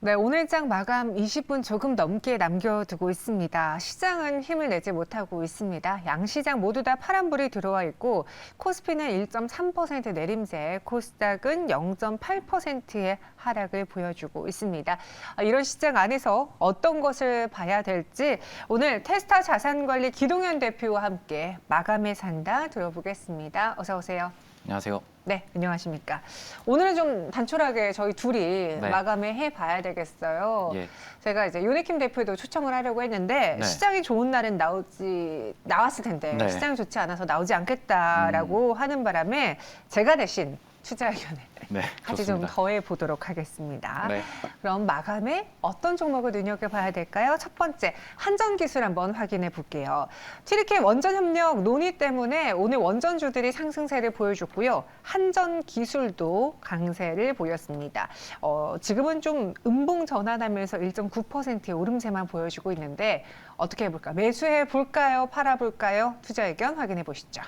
네, 오늘장 마감 20분 조금 넘게 남겨두고 있습니다. 시장은 힘을 내지 못하고 있습니다. 양시장 모두 다 파란불이 들어와 있고 코스피는 1.3% 내림세, 코스닥은 0.8%의 하락을 보여주고 있습니다. 이런 시장 안에서 어떤 것을 봐야 될지 오늘 테스타 자산관리 기동현 대표와 함께 마감에 산다 들어보겠습니다. 어서 오세요. 안녕하세요. 네, 안녕하십니까. 오늘은 좀 단촐하게 저희 둘이 네. 마감을 해봐야 되겠어요. 예. 제가 이제 요네킴 대표도 초청을 하려고 했는데 네. 시장이 좋은 날은 나왔을 텐데 네. 시장이 좋지 않아서 나오지 않겠다라고 하는 바람에 제가 대신 투자 의견을 네, 같이 좀 좋습니다. 더해 보도록 하겠습니다. 네. 그럼 마감에 어떤 종목을 눈여겨봐야 될까요? 첫 번째, 한전기술 한번 확인해 볼게요. TDK 원전협력 논의 때문에 오늘 원전주들이 상승세를 보여줬고요. 한전기술도 강세를 보였습니다. 지금은 좀 음봉 전환하면서 1.9%의 오름세만 보여주고 있는데 어떻게 해볼까? 매수해 볼까요? 팔아 볼까요? 투자 의견 확인해 보시죠.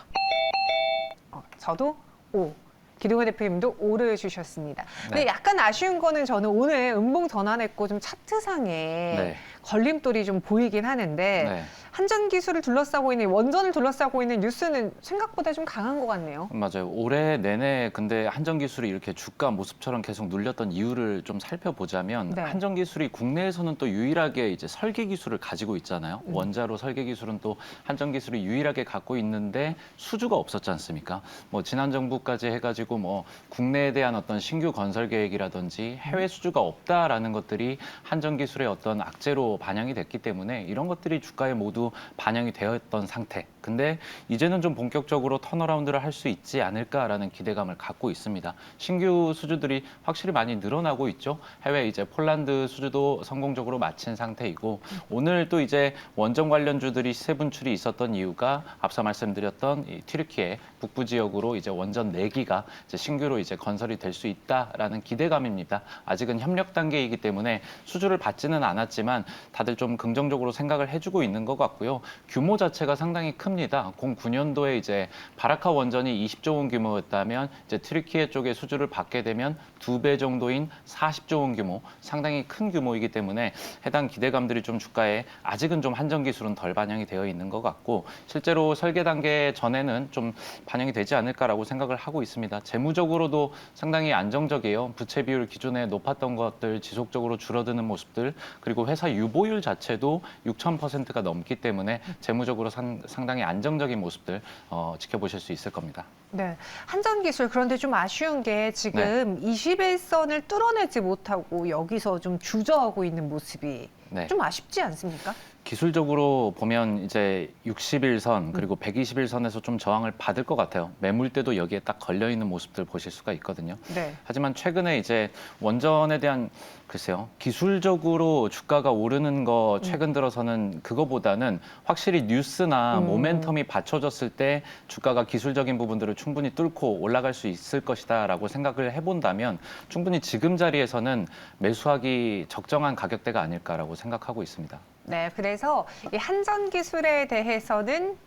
저도 오. 기동현 대표님도 오를 주셨습니다. 근데 네. 약간 아쉬운 거는 저는 오늘 음봉 전환했고 좀 차트상에 네. 걸림돌이 좀 보이긴 하는데 네. 한전기술을 둘러싸고 있는 원전을 둘러싸고 있는 뉴스는 생각보다 좀 강한 것 같네요. 맞아요. 올해 내내 근데 한전기술이 이렇게 주가 모습처럼 계속 눌렸던 이유를 좀 살펴보자면 네. 한전기술이 국내에서는 또 유일하게 이제 설계 기술을 가지고 있잖아요. 원자로 설계 기술은 또 한전기술이 유일하게 갖고 있는데 수주가 없었지 않습니까? 뭐 지난 정부까지 해가지고 뭐 국내에 대한 어떤 신규 건설 계획이라든지 해외 수주가 없다라는 것들이 한전기술의 어떤 악재로 반영이 됐기 때문에 이런 것들이 주가에 모두 반영이 되었던 상태. 근데 이제는 좀 본격적으로 턴어라운드를 할 수 있지 않을까라는 기대감을 갖고 있습니다. 신규 수주들이 확실히 많이 늘어나고 있죠. 해외 이제 폴란드 수주도 성공적으로 마친 상태이고 오늘 또 이제 원전 관련주들이 시세 분출이 있었던 이유가 앞서 말씀드렸던 이 튀르키예 북부 지역으로 이제 원전 4기가 이제 신규로 이제 건설이 될 수 있다라는 기대감입니다. 아직은 협력 단계이기 때문에 수주를 받지는 않았지만 다들 좀 긍정적으로 생각을 해주고 있는 것 같고요. 규모 자체가 상당히 큽니다. 09년도에 이제 바라카 원전이 20조 원 규모였다면 이제 튀르키예 쪽에 수주를 받게 되면 2배 정도인 40조 원 규모, 상당히 큰 규모이기 때문에 해당 기대감들이 좀 주가에 아직은 좀 한전기술은 덜 반영이 되어 있는 것 같고 실제로 설계 단계 전에는 좀 반영이 되지 않을까라고 생각을 하고 있습니다. 재무적으로도 상당히 안정적이에요. 부채 비율 기존에 높았던 것들 지속적으로 줄어드는 모습들 그리고 회사 유보율 자체도 6,000%가 넘기 때문에 재무적으로 상당히 안정적인 모습들 지켜보실 수 있을 겁니다. 네, 한전기술 그런데 좀 아쉬운 게 지금 21선을 뚫어내지 못하고 여기서 좀 주저하고 있는 모습이 네. 좀 아쉽지 않습니까? 기술적으로 보면 이제 61선 그리고 121선에서 좀 저항을 받을 것 같아요. 매물대도 여기에 딱 걸려 있는 모습들 보실 수가 있거든요. 네. 하지만 최근에 이제 원전에 대한 글쎄요. 기술적으로 주가가 오르는 거 최근 들어서는 그거보다는 확실히 뉴스나 모멘텀이 받쳐졌을 때 주가가 기술적인 부분들을 충분히 뚫고 올라갈 수 있을 것이다라고 생각을 해본다면 충분히 지금 자리에서는 매수하기 적정한 가격대가 아닐까라고 생각하고 있습니다. 네, 그래서 이 한전기술에 대해서는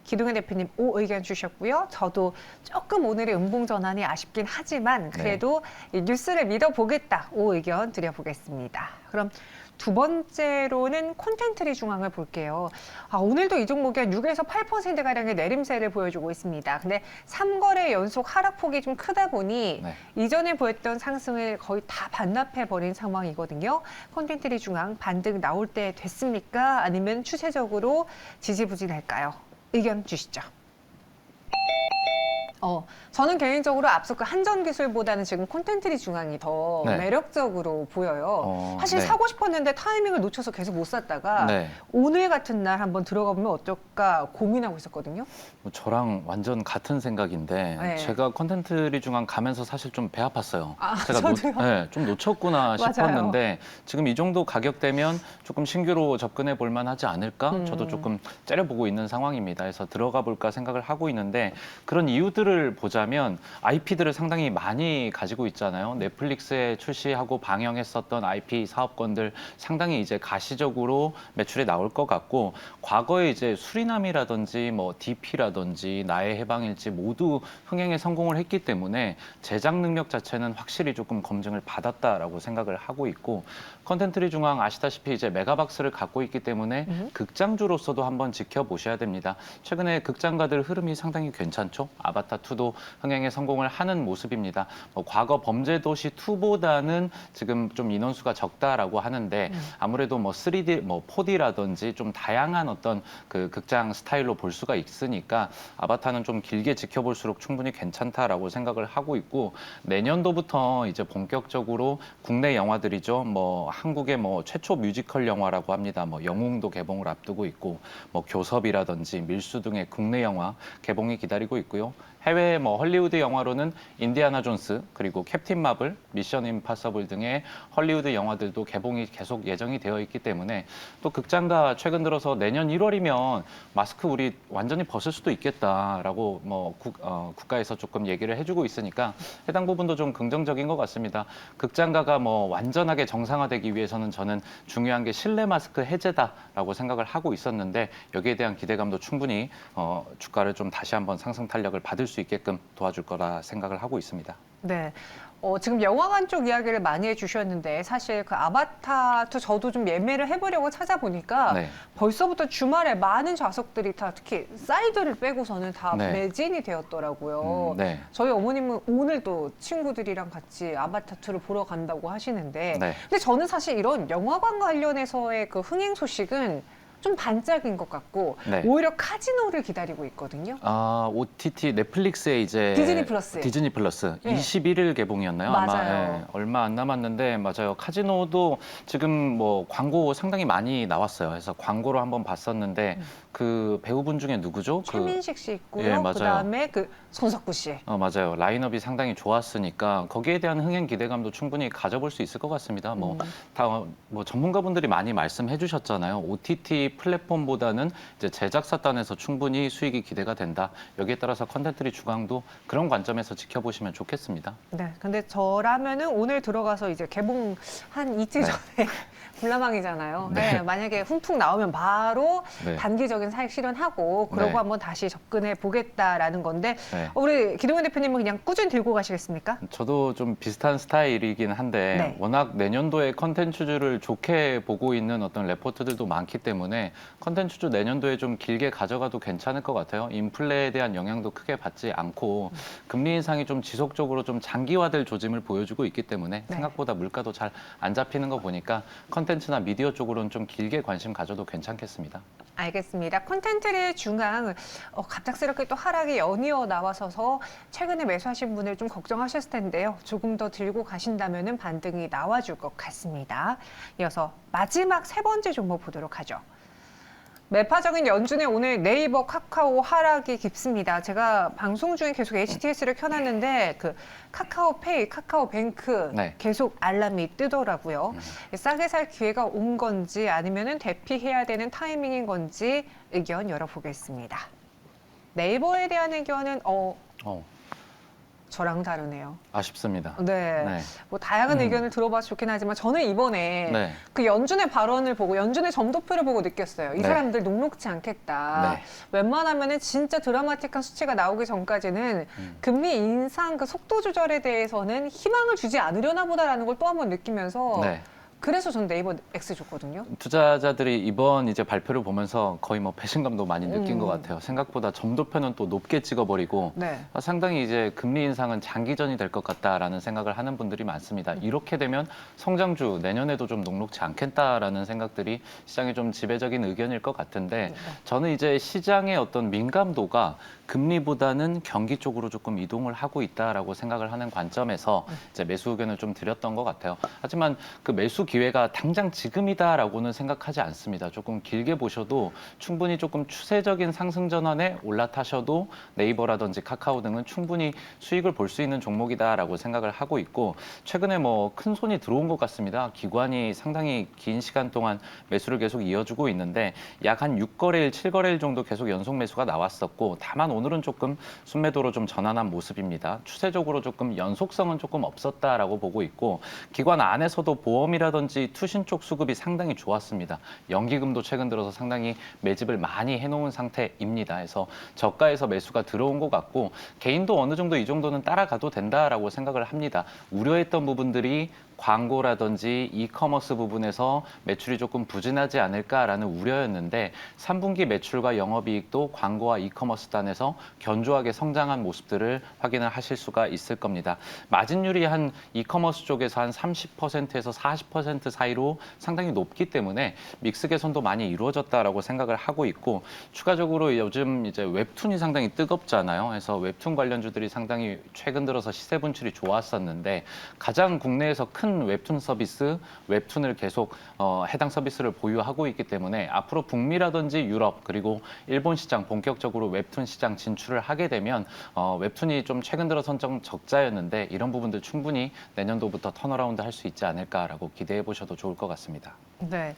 기동현 대표님 O 의견 주셨고요. 저도 조금 오늘의 음봉 전환이 아쉽긴 하지만 그래도 이 뉴스를 믿어보겠다 O 의견 드려보겠습니다. 그럼 두 번째로는 콘텐츠리 중앙을 볼게요. 오늘도 이 종목이 한 6에서 8%가량의 내림세를 보여주고 있습니다. 근데 3거래 연속 하락폭이 좀 크다 보니 이전에 보였던 상승을 거의 다 반납해버린 상황이거든요. 콘텐츠리 중앙 반등 나올 때 됐습니까? 아니면 추세적으로 지지부진할까요? 의견 주시죠. 저는 개인적으로 앞서 그 한전기술보다는 지금 콘텐츠리 중앙이 더 매력적으로 보여요. 사실 사고 싶었는데 타이밍을 놓쳐서 계속 못 샀다가 오늘 같은 날 한번 들어가 보면 어떨까 고민하고 있었거든요. 저랑 완전 같은 생각인데 제가 콘텐츠리 중앙 가면서 사실 좀 배 아팠어요. 제가 좀 놓쳤구나 싶었는데 지금 이 정도 가격대면 조금 신규로 접근해 볼 만하지 않을까? 저도 조금 째려보고 있는 상황입니다. 그래서 들어가 볼까 생각을 하고 있는데 그런 이유들을 이유를 보자면 IP들을 상당히 많이 가지고 있잖아요. 넷플릭스에 출시하고 방영했었던 IP 사업권들 상당히 이제 가시적으로 매출이 나올 것 같고, 과거에 이제 수리남이라든지 뭐 DP라든지 나의 해방일지 모두 흥행에 성공을 했기 때문에 제작 능력 자체는 확실히 조금 검증을 받았다라고 생각을 하고 있고, 컨텐츠리 중앙 아시다시피 이제 메가박스를 갖고 있기 때문에 극장주로서도 한번 지켜보셔야 됩니다. 최근에 극장가들 흐름이 상당히 괜찮죠. 아바타2도 흥행에 성공을 하는 모습입니다. 과거 범죄도시 2보다는 지금 좀 인원수가 적다라고 하는데, 아무래도 뭐 3D, 뭐 4D라든지 좀 다양한 어떤 그 극장 스타일로 볼 수가 있으니까 아바타는 좀 길게 지켜볼수록 충분히 괜찮다라고 생각을 하고 있고, 내년도부터 이제 본격적으로 국내 영화들이죠. 뭐 한국의 뭐 최초 뮤지컬 영화라고 합니다. 뭐 영웅도 개봉을 앞두고 있고, 뭐 교섭이라든지 밀수 등의 국내 영화 개봉이 기다리고 있고요. 해외 뭐 헐리우드 영화로는 인디아나 존스, 그리고 캡틴 마블, 미션 임파서블 등의 헐리우드 영화들도 개봉이 계속 예정이 되어 있기 때문에, 또 극장가 최근 들어서 내년 1월이면 마스크 우리 완전히 벗을 수도 있겠다라고 뭐 국가에서 조금 얘기를 해주고 있으니까 해당 부분도 좀 긍정적인 것 같습니다. 극장가가 뭐 완전하게 정상화되기 위해서는 저는 중요한 게 실내 마스크 해제다라고 생각을 하고 있었는데, 여기에 대한 기대감도 충분히 주가를 좀 다시 한번 상승 탄력을 받을 수 있게끔 도와줄 거라 생각을 하고 있습니다. 네. 지금 영화관 쪽 이야기를 많이 해주셨는데, 사실 그 아바타2 저도 좀 예매를 해보려고 찾아보니까 네. 벌써부터 주말에 많은 좌석들이 다 특히 사이드를 빼고서는 다 네. 매진이 되었더라고요. 네. 저희 어머님은 오늘 또 친구들이랑 같이 아바타2를 보러 간다고 하시는데, 네. 근데 저는 사실 이런 영화관 관련해서의 그 흥행 소식은 좀 반짝인 것 같고, 네. 오히려 카지노를 기다리고 있거든요. OTT 넷플릭스에 이제 디즈니 플러스. 디즈니 플러스 네. 21일 개봉이었나요? 맞아요. 아마 얼마 안 남았는데, 맞아요. 카지노도 지금 뭐 광고 상당히 많이 나왔어요. 그래서 광고로 한번 봤었는데 그 배우분 중에 누구죠? 최민식 씨 있고요. 예, 맞아요. 그다음에 그 손석구 씨. 맞아요. 라인업이 상당히 좋았으니까 거기에 대한 흥행 기대감도 충분히 가져볼 수 있을 것 같습니다. 뭐 뭐 전문가분들이 많이 말씀해 주셨잖아요. OTT 플랫폼보다는 이제 제작사단에서 충분히 수익이 기대가 된다. 여기에 따라서 컨텐츠리 주강도 그런 관점에서 지켜보시면 좋겠습니다. 네. 근데 저라면은 오늘 들어가서 이제 개봉 한 이틀 전에 불나방이잖아요. 네. 네. 만약에 훈풍 나오면 바로 네. 단기적인 사익 실현하고 그러고 네. 한번 다시 접근해 보겠다라는 건데, 네. 우리 기동현 대표님은 그냥 꾸준히 들고 가시겠습니까? 저도 좀 비슷한 스타일이긴 한데, 네. 워낙 내년도에 컨텐츠주를 좋게 보고 있는 어떤 레포트들도 많기 때문에 컨텐츠주 내년도에 좀 길게 가져가도 괜찮을 것 같아요. 인플레에 대한 영향도 크게 받지 않고 금리 인상이 좀 지속적으로 좀 장기화될 조짐을 보여주고 있기 때문에 네. 생각보다 물가도 잘 안 잡히는 거 보니까 컨텐츠나 미디어 쪽으로는 좀 길게 관심 가져도 괜찮겠습니다. 알겠습니다. 콘텐츠의 중앙, 갑작스럽게 또 하락이 연이어 나와서서 최근에 매수하신 분을 좀 걱정하셨을 텐데요. 조금 더 들고 가신다면 반등이 나와줄 것 같습니다. 이어서 마지막 세 번째 종목 보도록 하죠. 매파적인 연준의 오늘 네이버, 카카오 하락이 깊습니다. 제가 방송 중에 계속 HTS를 켜놨는데 그 카카오페이, 카카오뱅크 네. 계속 알람이 뜨더라고요. 싸게 살 기회가 온 건지 아니면은 대피해야 되는 타이밍인 건지 의견 열어보겠습니다. 네이버에 대한 의견은 저랑 다르네요. 아쉽습니다. 네. 네. 뭐 다양한 의견을 들어봐서 좋긴 하지만 저는 이번에 네. 그 연준의 발언을 보고 연준의 점도표를 보고 느꼈어요. 이 네. 사람들 녹록지 않겠다. 네. 웬만하면은 진짜 드라마틱한 수치가 나오기 전까지는 금리 인상 그 속도 조절에 대해서는 희망을 주지 않으려나 보다라는 걸 또 한 번 느끼면서 네. 그래서 전 네이버 X 줬거든요. 투자자들이 이번 이제 발표를 보면서 거의 뭐 배신감도 많이 느낀 것 같아요. 생각보다 점도표는 또 높게 찍어버리고 네. 상당히 이제 금리 인상은 장기전이 될 것 같다라는 생각을 하는 분들이 많습니다. 이렇게 되면 성장주 내년에도 좀 녹록지 않겠다라는 생각들이 시장의 좀 지배적인 의견일 것 같은데, 저는 이제 시장의 어떤 민감도가 금리보다는 경기 쪽으로 조금 이동을 하고 있다라고 생각을 하는 관점에서 이제 매수 의견을 좀 드렸던 것 같아요. 하지만 그 매수 기회가 당장 지금이다라고는 생각하지 않습니다. 조금 길게 보셔도 충분히 조금 추세적인 상승 전환에 올라타셔도 네이버라든지 카카오 등은 충분히 수익을 볼 수 있는 종목이다라고 생각을 하고 있고 최근에 뭐 큰 손이 들어온 것 같습니다. 기관이 상당히 긴 시간 동안 매수를 계속 이어주고 있는데 약 한 6거래일, 7거래일 정도 계속 연속 매수가 나왔었고 다만 오늘은 조금 순매도로 좀 전환한 모습입니다. 추세적으로 조금 연속성은 조금 없었다라고 보고 있고 기관 안에서도 보험이라든지 투신 쪽 수급이 상당히 좋았습니다. 연기금도 최근 들어서 상당히 매집을 많이 해놓은 상태입니다. 그래서 저가에서 매수가 들어온 것 같고 개인도 어느 정도 이 정도는 따라가도 된다라고 생각을 합니다. 우려했던 부분들이 광고라든지 이커머스 부분에서 매출이 조금 부진하지 않을까라는 우려였는데 3분기 매출과 영업이익도 광고와 이커머스 단에서 견조하게 성장한 모습들을 확인을 하실 수가 있을 겁니다. 마진율이 한 이커머스 쪽에서 한 30%에서 40% 사이로 상당히 높기 때문에 믹스 개선도 많이 이루어졌다라고 생각을 하고 있고 추가적으로 요즘 이제 웹툰이 상당히 뜨겁잖아요. 그래서 웹툰 관련주들이 상당히 최근 들어서 시세 분출이 좋았었는데 가장 국내에서 큰 웹툰 서비스, 웹툰을 계속 해당 서비스를 보유하고 있기 때문에 앞으로 북미라든지 유럽 그리고 일본 시장 본격적으로 웹툰 시장 진출을 하게 되면 웹툰이 좀 최근 들어선 좀 적자였는데 이런 부분들 충분히 내년도부터 턴어라운드 할 수 있지 않을까라고 기대해 보셔도 좋을 것 같습니다. 네.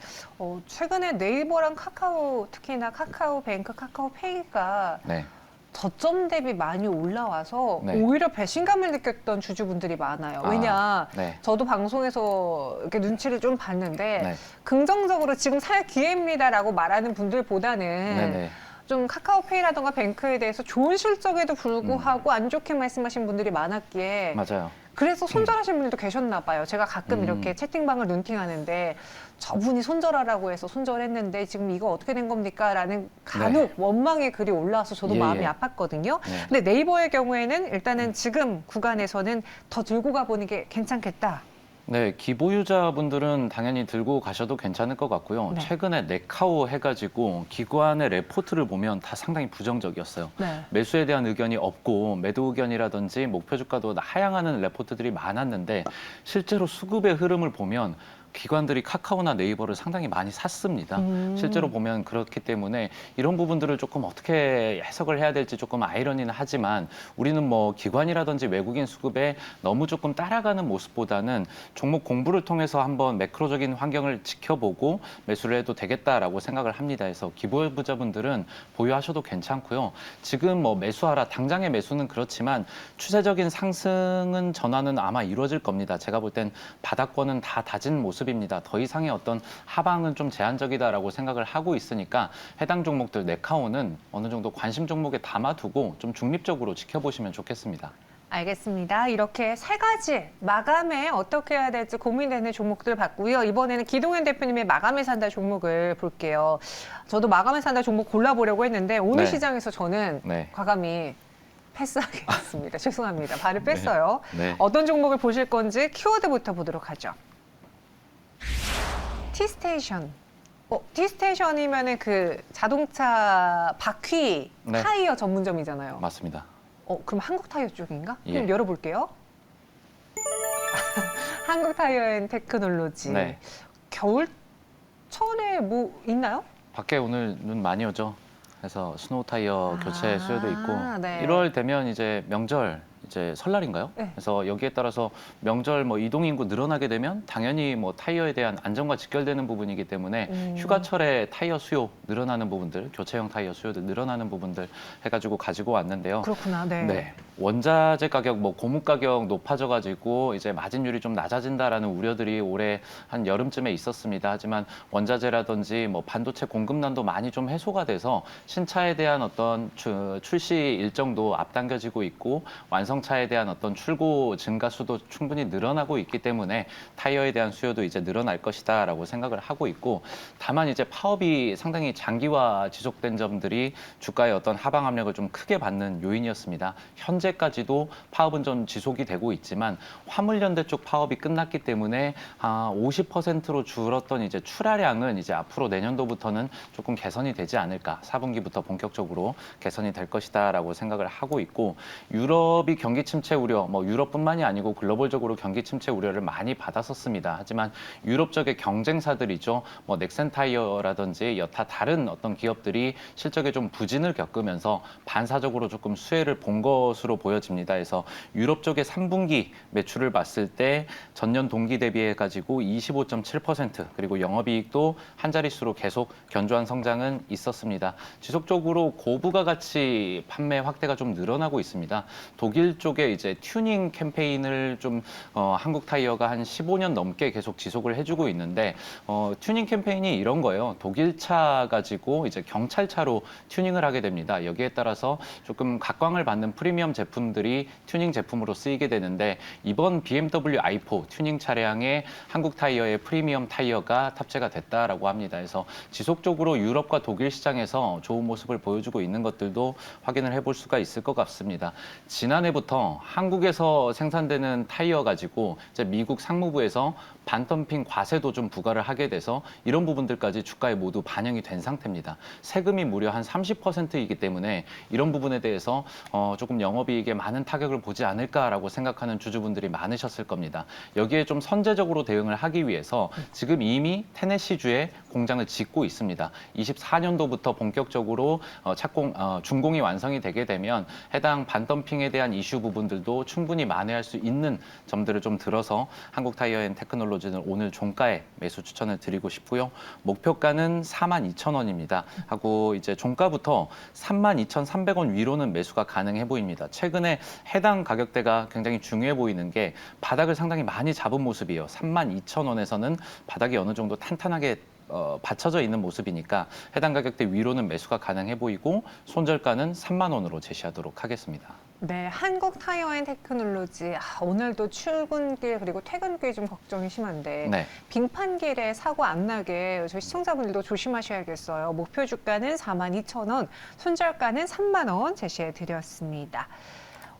최근에 네이버랑 카카오, 특히나 카카오뱅크, 카카오페이가 네. 저점 대비 많이 올라와서 네. 오히려 배신감을 느꼈던 주주분들이 많아요. 왜냐, 네. 저도 방송에서 이렇게 눈치를 좀 봤는데 네. 긍정적으로 지금 살 기회입니다라고 말하는 분들보다는 네네. 좀 카카오페이라던가 뱅크에 대해서 좋은 실적에도 불구하고 안 좋게 말씀하신 분들이 많았기에 맞아요. 그래서 손절하신 분들도 계셨나 봐요. 제가 가끔 이렇게 채팅방을 눈팅하는데 저분이 손절하라고 해서 손절했는데 지금 이거 어떻게 된 겁니까? 라는 간혹 원망의 글이 올라와서 저도 예, 마음이 예. 아팠거든요. 네. 근데 네이버의 경우에는 일단은 지금 구간에서는 더 들고 가보는 게 괜찮겠다. 네, 기보유자분들은 당연히 들고 가셔도 괜찮을 것 같고요. 네. 최근에 네카오 해가지고 기관의 레포트를 보면 다 상당히 부정적이었어요. 네. 매수에 대한 의견이 없고 매도 의견이라든지 목표 주가도 하향하는 레포트들이 많았는데 실제로 수급의 흐름을 보면 기관들이 카카오나 네이버를 상당히 많이 샀습니다. 실제로 보면 그렇기 때문에 이런 부분들을 조금 어떻게 해석을 해야 될지 조금 아이러니는 하지만 우리는 뭐 기관이라든지 외국인 수급에 너무 조금 따라가는 모습보다는 종목 공부를 통해서 한번 매크로적인 환경을 지켜보고 매수를 해도 되겠다라고 생각을 합니다. 그래서 기보유자분들은 보유하셔도 괜찮고요. 지금 뭐 매수하라 당장의 매수는 그렇지만 추세적인 상승은 전환은 아마 이루어질 겁니다. 제가 볼 땐 바닥권은 다 다진 모습입니다. 더 이상의 어떤 하방은 좀 제한적이다라고 생각을 하고 있으니까 해당 종목들 네카오는 어느 정도 관심 종목에 담아두고 좀 중립적으로 지켜보시면 좋겠습니다. 알겠습니다. 이렇게 세 가지 마감에 어떻게 해야 될지 고민되는 종목들 봤고요. 이번에는 기동현 대표님의 마감에 산다 종목을 볼게요. 저도 마감에 산다 종목 골라보려고 했는데 오늘 네. 시장에서 저는 네. 과감히 패스하겠습니다. 죄송합니다. 발을 뺐어요. 네. 어떤 종목을 보실 건지 키워드부터 보도록 하죠. T스테이션. T스테이션이면은 그 자동차 바퀴 네. 타이어 전문점이잖아요. 맞습니다. 그럼 한국 타이어 쪽인가? 예. 그럼 열어볼게요. 한국 타이어 앤 테크놀로지. 네. 겨울철에 뭐 있나요? 밖에 오늘 눈 많이 오죠. 그래서 스노우 타이어 교체 수요도 있고 네. 1월 되면 이제 명절 이제 설날인가요? 네. 그래서 여기에 따라서 명절 뭐 이동 인구 늘어나게 되면 당연히 뭐 타이어에 대한 안전과 직결되는 부분이기 때문에 휴가철에 타이어 수요 늘어나는 부분들, 교체형 타이어 수요도 늘어나는 부분들 해가지고 가지고 왔는데요. 그렇구나. 네. 네. 원자재 가격, 뭐 고무 가격 높아져가지고 이제 마진율이 좀 낮아진다라는 우려들이 올해 한 여름쯤에 있었습니다. 하지만 원자재라든지 뭐 반도체 공급난도 많이 좀 해소가 돼서 신차에 대한 어떤 출시 일정도 앞당겨지고 있고 완성차에 대한 어떤 출고 증가 수도 충분히 늘어나고 있기 때문에 타이어에 대한 수요도 이제 늘어날 것이다라고 생각을 하고 있고 다만 이제 파업이 상당히 장기화 지속된 점들이 주가의 어떤 하방 압력을 좀 크게 받는 요인이었습니다. 현재까지도 파업은 좀 지속이 되고 있지만 화물연대 쪽 파업이 끝났기 때문에 50%로 줄었던 이제 출하량은 이제 앞으로 내년도부터는 조금 개선이 되지 않을까. 4분기부터 본격적으로 개선이 될 것이다라고 생각을 하고 있고 유럽이 경기 침체 우려, 뭐 유럽뿐만이 아니고 글로벌적으로 경기 침체 우려를 많이 받았었습니다. 하지만 유럽 쪽의 경쟁사들이죠. 뭐 넥센 타이어라든지 여타 다른 어떤 기업들이 실적에 좀 부진을 겪으면서 반사적으로 조금 수혜를 본 것으로 보여집니다. 그래서 유럽 쪽의 3분기 매출을 봤을 때 전년 동기 대비해 가지고 25.7% 그리고 영업이익도 한 자릿수로 계속 견조한 성장은 있었습니다. 지속적으로 고부가 가치 판매 확대가 좀 늘어나고 있습니다. 독일 쪽에 이제 튜닝 캠페인을 좀 한국 타이어가 한 15년 넘게 계속 지속을 해주고 있는데 튜닝 캠페인이 이런 거예요. 독일 차 가지고 이제 경찰차로 튜닝을 하게 됩니다. 여기에 따라서 조금 각광을 받는 프리미엄 제품들이 튜닝 제품으로 쓰이게 되는데 이번 BMW i4 튜닝 차량에 한국 타이어의 프리미엄 타이어가 탑재가 됐다라고 합니다. 그래서 지속적으로 유럽과 독일 시장에서 좋은 모습을 보여주고 있는 것들도 확인을 해볼 수가 있을 것 같습니다. 지난해부터 한국에서 생산되는 타이어 가지고 이제 미국 상무부에서 반덤핑 과세도 좀 부과를 하게 돼서 이런 부분들까지 주가에 모두 반영이 된 상태입니다. 세금이 무려 한 30%이기 때문에 이런 부분에 대해서 조금 영업이익에 많은 타격을 보지 않을까라고 생각하는 주주분들이 많으셨을 겁니다. 여기에 좀 선제적으로 대응을 하기 위해서 지금 이미 테네시주에 공장을 짓고 있습니다. 24년도부터 본격적으로 준공이 완성이 되게 되면 해당 반덤핑에 대한 이슈 부분들도 충분히 만회할 수 있는 점들을 좀 들어서 한국타이어앤테크놀로지는 오늘 종가에 매수 추천을 드리고 싶고요. 목표가는 42,000원입니다. 하고 이제 종가부터 32,300원 위로는 매수가 가능해 보입니다. 최근에 해당 가격대가 굉장히 중요해 보이는 게 바닥을 상당히 많이 잡은 모습이에요. 32,000원에서는 바닥이 어느 정도 탄탄하게 받쳐져 있는 모습이니까 해당 가격대 위로는 매수가 가능해 보이고 손절가는 3만 원으로 제시하도록 하겠습니다. 네, 한국 타이어 앤 테크놀로지 오늘도 출근길 그리고 퇴근길 좀 걱정이 심한데 네. 빙판길에 사고 안 나게 저희 시청자분들도 조심하셔야겠어요. 목표 주가는 42,000원, 손절가는 3만 원 제시해 드렸습니다.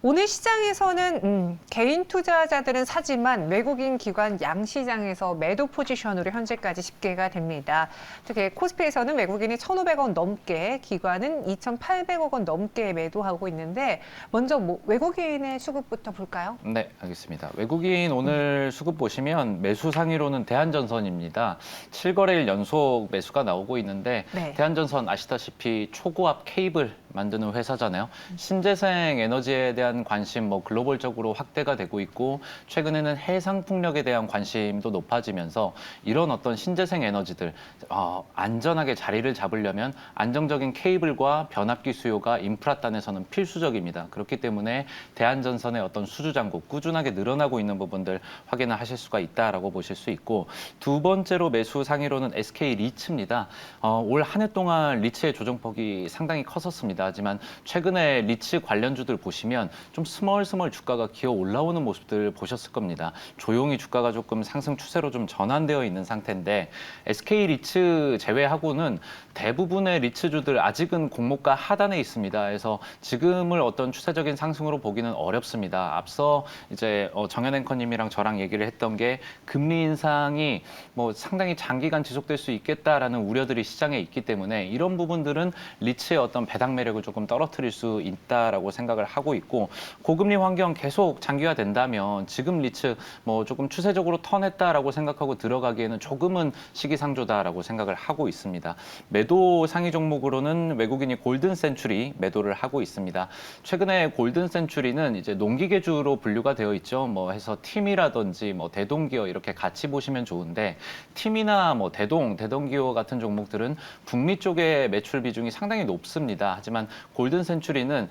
오늘 시장에서는 개인 투자자들은 사지만 외국인 기관 양시장에서 매도 포지션으로 현재까지 집계가 됩니다. 특히 코스피에서는 외국인이 1,500원 넘게, 기관은 2,800억 원 넘게 매도하고 있는데 먼저 외국인의 수급부터 볼까요? 네, 알겠습니다. 외국인 오늘 수급 보시면 매수 상위로는 대한전선입니다. 7거래일 연속 매수가 나오고 있는데 네. 대한전선 아시다시피 초고압 케이블 만드는 회사잖아요. 신재생 에너지에 대한 관심 글로벌적으로 확대가 되고 있고 최근에는 해상풍력에 대한 관심도 높아지면서 이런 어떤 신재생 에너지들 안전하게 자리를 잡으려면 안정적인 케이블과 변압기 수요가 인프라단에서는 필수적입니다. 그렇기 때문에 대한전선의 어떤 수주 잔고 꾸준하게 늘어나고 있는 부분들 확인을 하실 수가 있다라고 보실 수 있고 두 번째로 매수 상위로는 SK 리츠입니다. 올 한 해 동안 리츠의 조정폭이 상당히 컸었습니다. 하지만 최근에 리츠 관련주들 보시면 좀 스멀스멀 주가가 기어 올라오는 모습들 보셨을 겁니다. 조용히 주가가 조금 상승 추세로 좀 전환되어 있는 상태인데 SK 리츠 제외하고는 대부분의 리츠주들 아직은 공모가 하단에 있습니다. 그래서 지금을 어떤 추세적인 상승으로 보기는 어렵습니다. 앞서 이제 정현 앵커님이랑 저랑 얘기를 했던 게 금리 인상이 상당히 장기간 지속될 수 있겠다라는 우려들이 시장에 있기 때문에 이런 부분들은 리츠의 어떤 배당 매력을 조금 떨어뜨릴 수 있다라고 생각을 하고 있고 고금리 환경 계속 장기화된다면 지금 리츠 조금 추세적으로 턴했다라고 생각하고 들어가기에는 조금은 시기상조다라고 생각을 하고 있습니다. 매도 상위 종목으로는 외국인이 골든 센츄리 매도를 하고 있습니다. 최근에 골든 센츄리는 이제 농기계주로 분류가 되어 있죠. 해서 팀이라든지 대동기어 이렇게 같이 보시면 좋은데 팀이나 대동기어 같은 종목들은 북미 쪽의 매출 비중이 상당히 높습니다. 하지만 골든 센츄리는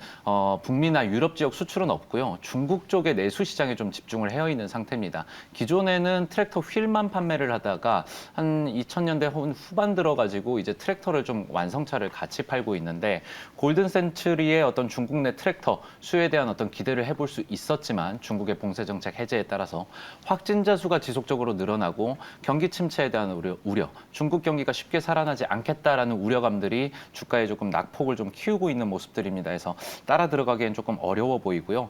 북미나 유럽 지역 수출은 없고요. 중국 쪽의 내수 시장에 좀 집중을 해 있는 상태입니다. 기존에는 트랙터 휠만 판매를 하다가 한 2000년대 후반 들어가지고 이제 트랙터를 좀 완성차를 같이 팔고 있는데 골든 센츄리의 어떤 중국 내 트랙터 수요에 대한 어떤 기대를 해볼 수 있었지만 중국의 봉쇄 정책 해제에 따라서 확진자 수가 지속적으로 늘어나고 경기 침체에 대한 우려, 중국 경기가 쉽게 살아나지 않겠다라는 우려감들이 주가에 조금 낙폭을 좀 키우고 있는 모습들입니다. 그래서 따라 들어가기엔 조금 어려워 어려워 보이고요.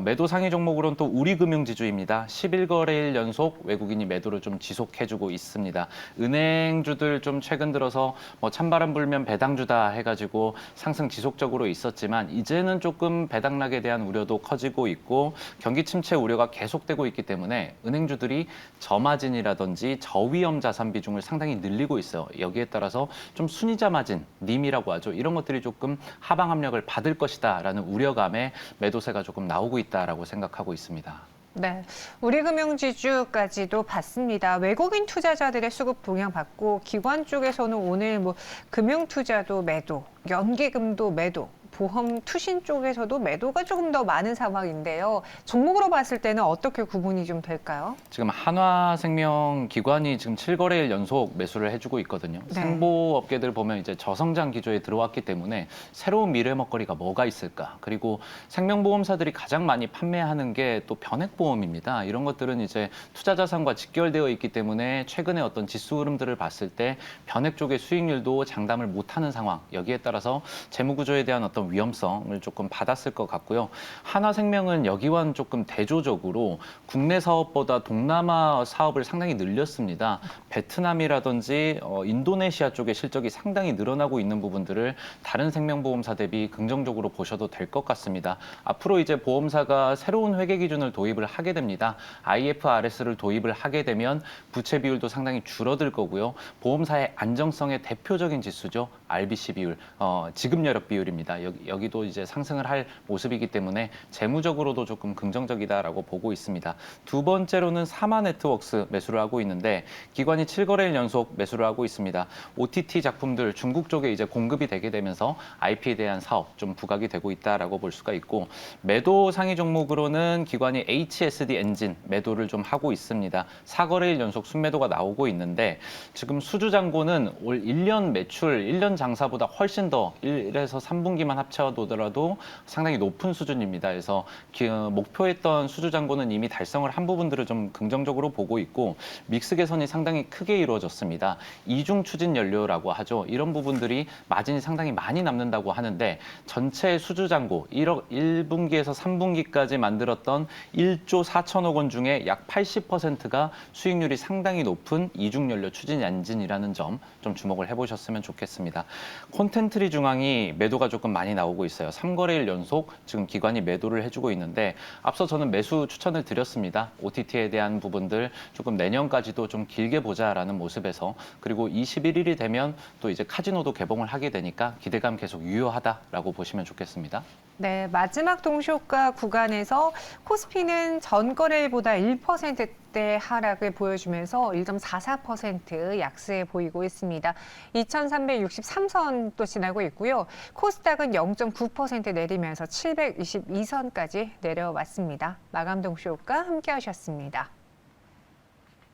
매도 상위 종목으로는 또 우리금융지주입니다. 11거래일 연속 외국인이 매도를 좀 지속해주고 있습니다. 은행주들 좀 최근 들어서 뭐 찬바람 불면 배당주다 해가지고 상승 지속적으로 있었지만 이제는 조금 배당락에 대한 우려도 커지고 있고 경기 침체 우려가 계속되고 있기 때문에 은행주들이 저마진이라든지 저위험 자산 비중을 상당히 늘리고 있어요. 여기에 따라서 좀 순이자 마진, 님이라고 하죠. 이런 것들이 조금 하방 압력을 받을 것이다라는 우려감에 매도세가 조금 나오고 있다라고 생각하고 있습니다. 네, 우리금융지주까지도 봤습니다. 외국인 투자자들의 수급 동향받고 기관 쪽에서는 오늘 뭐 금융투자도 매도, 연기금도 매도, 보험 투신 쪽에서도 매도가 조금 더 많은 상황인데요. 종목으로 봤을 때는 어떻게 구분이 좀 될까요? 지금 한화생명 기관이 지금 7거래일 연속 매수를 해주고 있거든요. 네. 생보업계들 보면 이제 저성장 기조에 들어왔기 때문에 새로운 미래 먹거리가 뭐가 있을까? 그리고 생명보험사들이 가장 많이 판매하는 게 또 변액보험입니다. 이런 것들은 이제 투자자산과 직결되어 있기 때문에 최근에 어떤 지수 흐름들을 봤을 때 변액 쪽의 수익률도 장담을 못하는 상황. 여기에 따라서 재무구조에 대한 어떤 위험성을 조금 받았을 것 같고요. 한화생명은 여기와는 조금 대조적으로 국내 사업보다 동남아 사업을 상당히 늘렸습니다. 베트남이라든지 인도네시아 쪽의 실적이 상당히 늘어나고 있는 부분들을 다른 생명보험사 대비 긍정적으로 보셔도 될 것 같습니다. 앞으로 이제 보험사가 새로운 회계 기준을 도입을 하게 됩니다. IFRS를 도입을 하게 되면 부채 비율도 상당히 줄어들 거고요. 보험사의 안정성의 대표적인 지수죠. RBC 비율, 지급 여력 비율입니다. 여기도 이제 상승을 할 모습이기 때문에 재무적으로도 조금 긍정적이다라고 보고 있습니다. 두 번째로는 사마네트웍스 매수를 하고 있는데 기관이 7거래일 연속 매수를 하고 있습니다. OTT 작품들 중국 쪽에 이제 공급이 되게 되면서 IP에 대한 사업 좀 부각이 되고 있다라고 볼 수가 있고 매도 상위 종목으로는 기관이 HSD 엔진 매도를 좀 하고 있습니다. 4거래일 연속 순매도가 나오고 있는데 지금 수주잔고는 올 1년 매출, 1년 장사보다 훨씬 더 1에서 3분기만 합쳐도더라도 상당히 높은 수준입니다. 그래서 목표했던 수주잔고는 이미 달성을 한 부분들을 좀 긍정적으로 보고 있고 믹스 개선이 상당히 크게 이루어졌습니다. 이중 추진 연료라고 하죠. 이런 부분들이 마진이 상당히 많이 남는다고 하는데 전체 수주잔고 1분기에서 3분기까지 만들었던 1조 4천억 원 중에 약 80%가 수익률이 상당히 높은 이중 연료 추진 엔진이라는 점 좀 주목을 해보셨으면 좋겠습니다. 콘텐트리 중앙이 매도가 조금 많이 나오고 있어요. 3거래일 연속 지금 기관이 매도를 해주고 있는데 앞서 저는 매수 추천을 드렸습니다. OTT에 대한 부분들 조금 내년까지도 좀 길게 보자라는 모습에서 그리고 21일이 되면 또 이제 카지노도 개봉을 하게 되니까 기대감 계속 유효하다라고 보시면 좋겠습니다. 네, 마지막 동시효과 구간에서 코스피는 전거래일보다 1%대 하락을 보여주면서 1.44% 약세 보이고 있습니다. 2363선 또 지나고 있고요. 코스닥은 0.9% 내리면서 722선까지 내려왔습니다. 마감 동시효과 함께 하셨습니다.